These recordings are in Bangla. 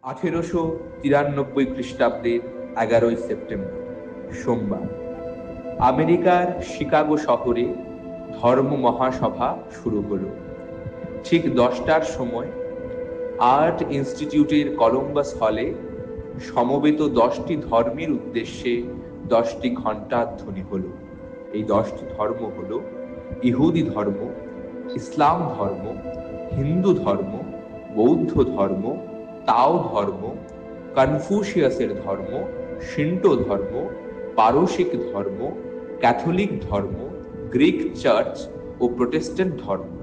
1893 খ্রিস্টাব্দের 11ই সেপ্টেম্বর সোমবার আমেরিকার শিকাগো শহরে ধর্ম মহাসভা শুরু হলো। ঠিক 10টার সময় আর্ট ইনস্টিটিউটের কলম্বাস হলে সমবেত 10টি ধর্মের উদ্দেশ্যে 10টি ঘণ্টার ধ্বনি হলো। এই 10টি ধর্ম হলো ইহুদি ধর্ম, ইসলাম ধর্ম, হিন্দু ধর্ম, বৌদ্ধ ধর্ম, তাও ধর্ম, কনফুসিয়াসের ধর্ম, শিন্টো ধর্ম, পারসিক ধর্ম, ক্যাথলিক ধর্ম, গ্রিক চার্চ ও প্রোটেস্ট্যান্ট ধর্ম।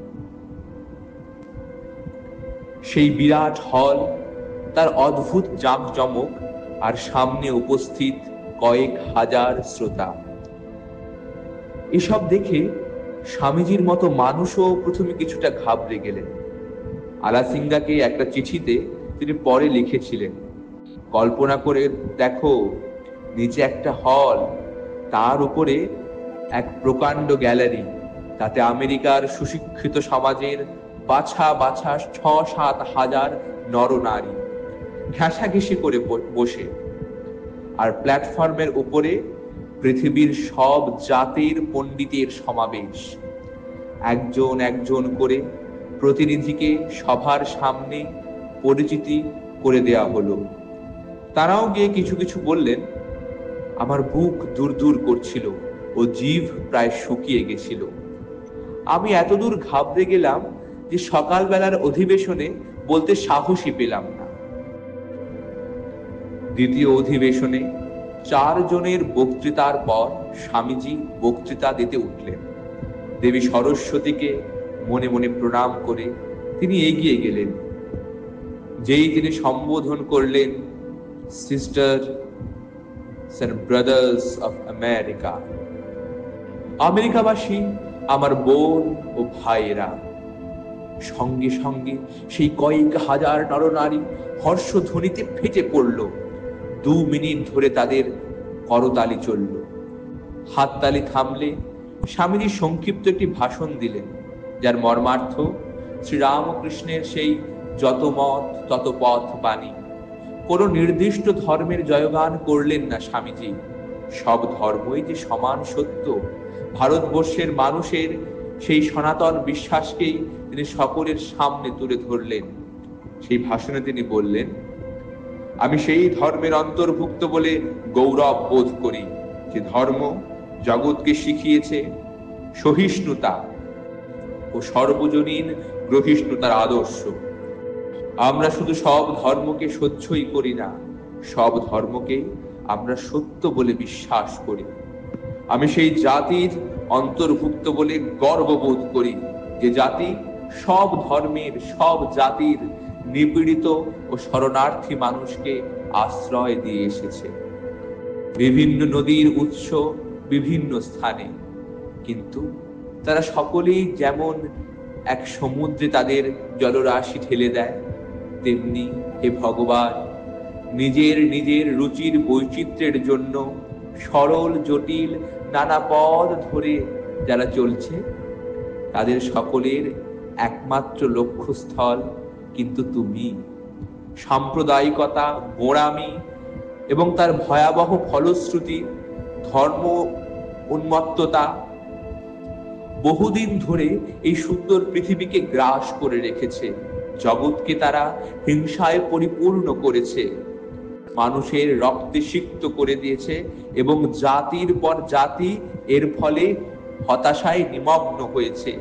সেই বিরাট হল, তার অদ্ভুত জাঁকজমক, আর সামনে উপস্থিত কয়েক হাজার শ্রোতা। এসব দেখে স্বামীজির মতো মানুষও প্রথমে কিছুটা ঘাবড়ে গেলেন। আলাসিঙ্গাকে একটা চিঠিতে তিনি পরে লিখেছিলেন, কল্পনা করে দেখো, নিচে একটা হল, তার উপরে এক প্রকাণ্ড গ্যালারি, তাতে আমেরিকার সুশিক্ষিত সমাজের বাছা বাছা 6-7 হাজার নরনারী ঘেঁষাঘেঁষি করে বসে, আর প্ল্যাটফর্মের উপরে পৃথিবীর সব জাতির পণ্ডিতের সমাবেশ। একজন একজন করে প্রতিনিধিকে সভার সামনে পরিচিতি করে দেয়া হলো। তারাও গিয়ে কিছু কিছু বললেন। আমার বুক দূর দূর করছিল ও জিভ প্রায় শুকিয়ে গেছিল। আমি এতদূর ঘাবড়ে গেলাম যে সকালবেলার অধিবেশনে বলতে সাহসই পেলাম না। দ্বিতীয় অধিবেশনে 4 জনের বক্তৃতার পর স্বামীজি বক্তৃতা দিতে উঠলেন। দেবী সরস্বতীকে মনে মনে প্রণাম করে তিনি এগিয়ে গেলেন। যেই তিনি সম্বোধন করলেন, sister and brothers of America, আমেরিকাবাসী আমার বোন ও ভাইয়েরা, সঙ্গে সঙ্গে সেই কয়েক হাজার নরনারী হর্ষধ্বনিতে ফেটে পড়ল। 2 মিনিট ধরে তাদের করতালি চলল। হাততালি থামলে স্বামীজি সংক্ষিপ্ত একটি ভাষণ দিলেন, যার মর্মার্থ শ্রীরামকৃষ্ণের সেই যত মত তত পথ বাণী। কোন নির্দিষ্ট ধর্মের জয়গান করলেন না স্বামীজি। সব ধর্মই যে সমান সত্য, ভারতবর্ষের মানুষের সেই সনাতন বিশ্বাসকেই তিনি সকলের সামনে তুলে ধরলেন। সেই ভাষণে তিনি বললেন, আমি সেই ধর্মের অন্তর্ভুক্ত বলে গৌরব বোধ করি যে ধর্ম জগৎকে শিখিয়েছে সহিষ্ণুতা ও সর্বজনীন গ্রহিষ্ণুতার আদর্শ। আমরা শুধু সব ধর্মকে সহ্যই করি না, সব ধর্মকে আমরা সত্য বলে বিশ্বাস করি। আমি সেই জাতির অন্তর্ভুক্ত বলে গর্ববোধ করি, যে জাতি সব ধর্মের, সব জাতির নিপীড়িত ও শরণার্থী মানুষকে আশ্রয় দিয়ে এসেছে। বিভিন্ন নদীর উৎস বিভিন্ন স্থানে, কিন্তু তারা সকলেই যেমন এক সমুদ্রে তাদের জলরাশি ঠেলে দেয়, তেমনি হে ভগবান, নিজের নিজের রুচির বৈচিত্র্যের জন্য সরল জটিল নানা পথ ধরে যারা চলছে, তাদের সকলের একমাত্র লক্ষ্যস্থল কিন্তু তুমি। সাম্প্রদায়িকতা, গোঁড়ামি এবং তার ভয়াবহ ফলশ্রুতি ধর্ম উন্মত্ততা বহুদিন ধরে এই সুন্দর পৃথিবীকে গ্রাস করে রেখেছে। জগৎকে তারা হিংসায় পরিপূর্ণ করেছে, মানুষের রক্তে সিক্ত করে দিয়েছে এবং জাতির পর জাতি এর ফলে হতাশায় নিমগ্ন হয়েছে।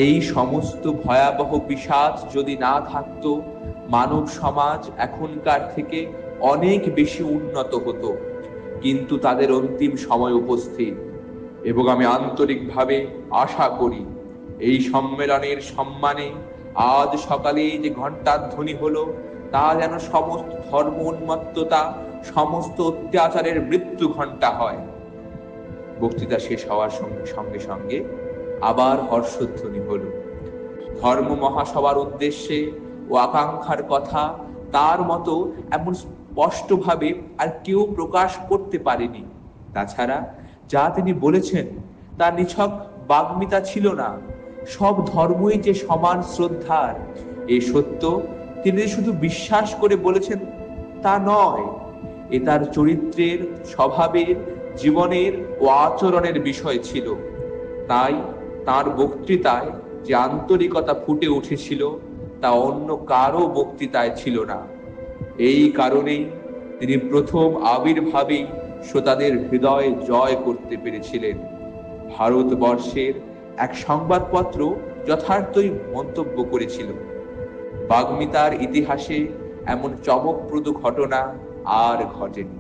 এই সমস্ত ভয়াবহ বিষাদ যদি না থাকতো, মানব সমাজ এখনকার থেকে অনেক বেশি উন্নত হতো। কিন্তু তাদের অন্তিম সময় উপস্থিত, এবং আমি আন্তরিকভাবে আশা করি এই সম্মেলনের সম্মানে আজ সকালে যে ঘণ্টার ধ্বনি হলো, তা যেন সমস্ত ধর্ম উন্মত্ততা, সমস্ত অত্যাচারের মৃত্যু ঘণ্টা হয়। বক্তৃতা শেষ হওয়ার সঙ্গে সঙ্গে আবার হর্ষধ্বনি হলো। ধর্ম মহাসভার উদ্দেশ্যে ও আকাঙ্ক্ষার কথা তার মতো এমন স্পষ্টভাবে আর কেউ প্রকাশ করতে পারেনি। তাছাড়া যা তিনি বলেছেন তা নিছক বাগ্মিতা ছিল না, সব ধর্মই যে সমান শ্রদ্ধার, এ সত্য তিনি যে শুধু বিশ্বাস করে বলেছেন তা নয়, এ তার চরিত্রের, স্বভাবের, জীবনের ও আচরণের বিষয় ছিল। তাই তার বক্তৃতায় যে আন্তরিকতা ফুটে উঠেছিল তা অন্য কারো বক্তৃতায় ছিল না। এই কারণেই তিনি প্রথম আবির্ভাবেই শ্রোতাদের হৃদয় জয় করতে পেরেছিলেন। ভারতবর্ষের এক সংবাদপত্র যথার্থই মন্তব্য করেছিল, বাগ্মিতার ইতিহাসে এমন চমকপ্রদ ঘটনা আর ঘটেনি।